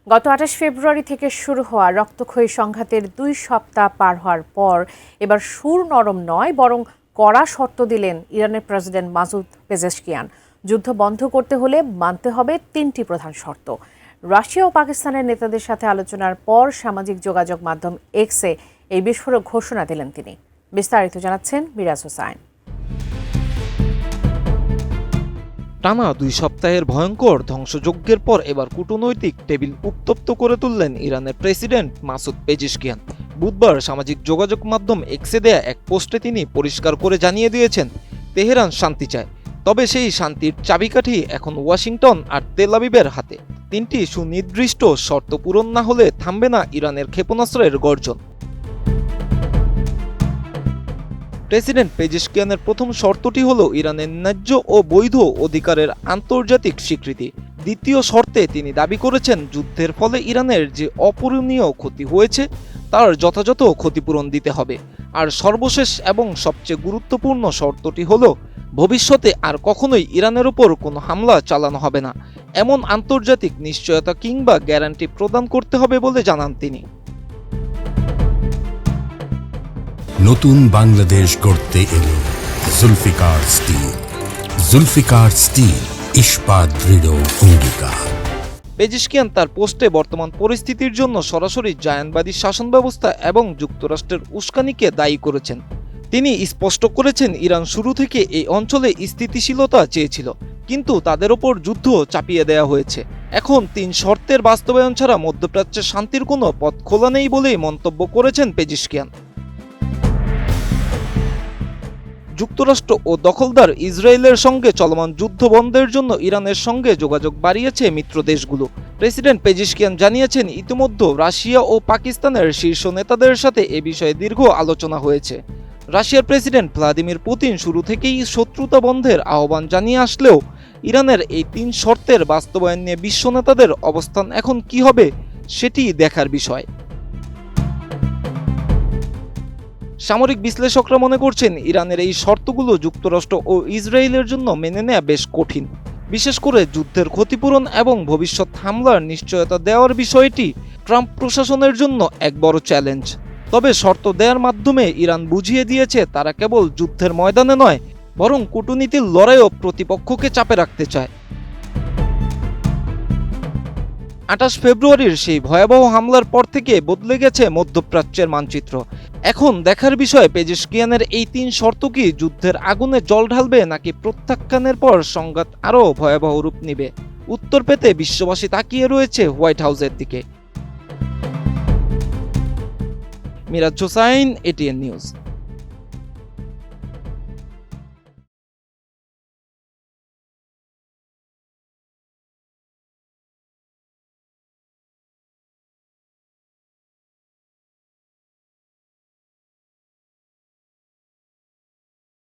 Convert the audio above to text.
গত ২৮ ফেব্রুয়ারি থেকে শুরু হওয়া রক্তক্ষয়ী সংঘাতের ২ সপ্তাহ পার হওয়ার পর এবার সুর নরম নয়, বরং কড়া শর্ত দিলেন ইরানের প্রেসিডেন্ট মাসুদ পেজেশকিয়ান। যুদ্ধ বন্ধ করতে হলে মানতে হবে ৩টি প্রধান শর্ত। রাশিয়া ও পাকিস্তানের নেতাদের সাথে আলোচনার পর সামাজিক যোগাযোগ মাধ্যম এক্সে এই বিস্ফোরক ঘোষণা দিলেন তিনি। বিস্তারিত জানাচ্ছেন মিরাজ হোসাইন। টানা ২ সপ্তাহের ভয়ঙ্কর ধ্বংসযজ্ঞের পর এবার কূটনৈতিক টেবিল উত্তপ্ত করে তুললেন ইরানের প্রেসিডেন্ট মাসুদ পেজেশকিয়ান। বুধবার সামাজিক যোগাযোগ মাধ্যম এক্সে দেয়া এক পোস্টে তিনি পরিষ্কার করে জানিয়ে দিয়েছেন, তেহরান শান্তি চায়, তবে সেই শান্তির চাবিকাঠি এখন ওয়াশিংটন আর তেল আবিবের হাতে। ৩টি সুনির্দিষ্ট শর্ত পূরণ না হলে থামবে না ইরানের ক্ষেপণাস্ত্রের গর্জন। প্রেসিডেন্ট পেজেশকিয়ানের প্রথম শর্তটি হল ইরানের ন্যায্য ও বৈধ অধিকারের আন্তর্জাতিক স্বীকৃতি। দ্বিতীয় শর্তে তিনি দাবি করেছেন, যুদ্ধের ফলে ইরানের যে অপূরণীয় ক্ষতি হয়েছে তার যথাযথ ক্ষতিপূরণ দিতে হবে। আর সর্বশেষ এবং সবচেয়ে গুরুত্বপূর্ণ শর্তটি হল, ভবিষ্যতে আর কখনোই ইরানের উপর কোনো হামলা চালানো হবে না, এমন আন্তর্জাতিক নিশ্চয়তা কিংবা গ্যারান্টি প্রদান করতে হবে বলে জানান তিনি। নতুন বাংলাদেশ গড়তে এলো জুলফিকার স্টিল। জুলফিকার স্টিল, ইস্পাত দৃঢ় অঙ্গীকার। পেজেশকিয়ান তার পোস্টে বর্তমান পরিস্থিতির জন্য সরাসরি জায়ানবাদী শাসন ব্যবস্থা এবং যুক্তরাষ্ট্রের উস্কানিকে দায়ী করেছেন। তিনি স্পষ্ট করেছেন, ইরান শুরু থেকে এই অঞ্চলে স্থিতিশীলতা চেয়েছিল, কিন্তু তাদের ওপর যুদ্ধ চাপিয়ে দেওয়া হয়েছে। এখন ৩ শর্তের বাস্তবায়ন ছাড়া মধ্যপ্রাচ্যে শান্তির কোনো পথ খোলা নেই বলেই মন্তব্য করেছেন পেজেশকিয়ান। যুক্তরাষ্ট্র ও দখলদার ইসরায়েলের সঙ্গে চলমান যুদ্ধ বন্ধের জন্য ইরানের সঙ্গে যোগাযোগ বাড়িয়েছে মিত্র দেশগুলো। প্রেসিডেন্ট পেজেশকিয়ান জানিয়েছেন, ইতিমধ্যে রাশিয়া ও পাকিস্তানের শীর্ষ নেতাদের সাথে এ বিষয়ে দীর্ঘ আলোচনা হয়েছে। রাশিয়ার প্রেসিডেন্ট ভ্লাদিমির পুতিন শুরু থেকেই শত্রুতা বন্ধের আহ্বান জানিয়ে আসলেও ইরানের এই ৩ শর্তের বাস্তবায়ন নিয়ে বিশ্ব নেতাদের অবস্থান এখন কি হবে সেটি দেখার বিষয়। সামরিক বিশ্লেষকরা মনে করছেন, ইরানের এই শর্তগুলো যুক্তরাষ্ট্র ও ইসরায়েলের জন্য মেনে নেওয়া বেশ কঠিন। বিশেষ করে যুদ্ধের ক্ষতিপূরণ এবং ভবিষ্যৎ হামলার নিশ্চয়তা দেওয়ার বিষয়টি ট্রাম্প প্রশাসনের জন্য এক বড় চ্যালেঞ্জ। তবে শর্ত দেওয়ার মাধ্যমে ইরান বুঝিয়ে দিয়েছে, তারা কেবল যুদ্ধের ময়দানে নয়, বরং কূটনীতির লড়াইও প্রতিপক্ষকে চাপে রাখতে চায়। ২৮ ফেব্রুয়ারির সেই ভয়াবহ হামলার পর থেকে বদলে গেছে মধ্যপ্রাচ্যের মানচিত্র। এখন দেখার বিষয়, পেজেশকিয়ানের এই ৩ শর্ত কি যুদ্ধের আগুনে জল ঢালবে, নাকি প্রত্যাখ্যানের পর সংঘাত আরও ভয়াবহ রূপ নেবে। উত্তর পেতে বিশ্ববাসী তাকিয়ে রয়েছে হোয়াইট হাউসের দিকে। Miraj Hossain, ATN news.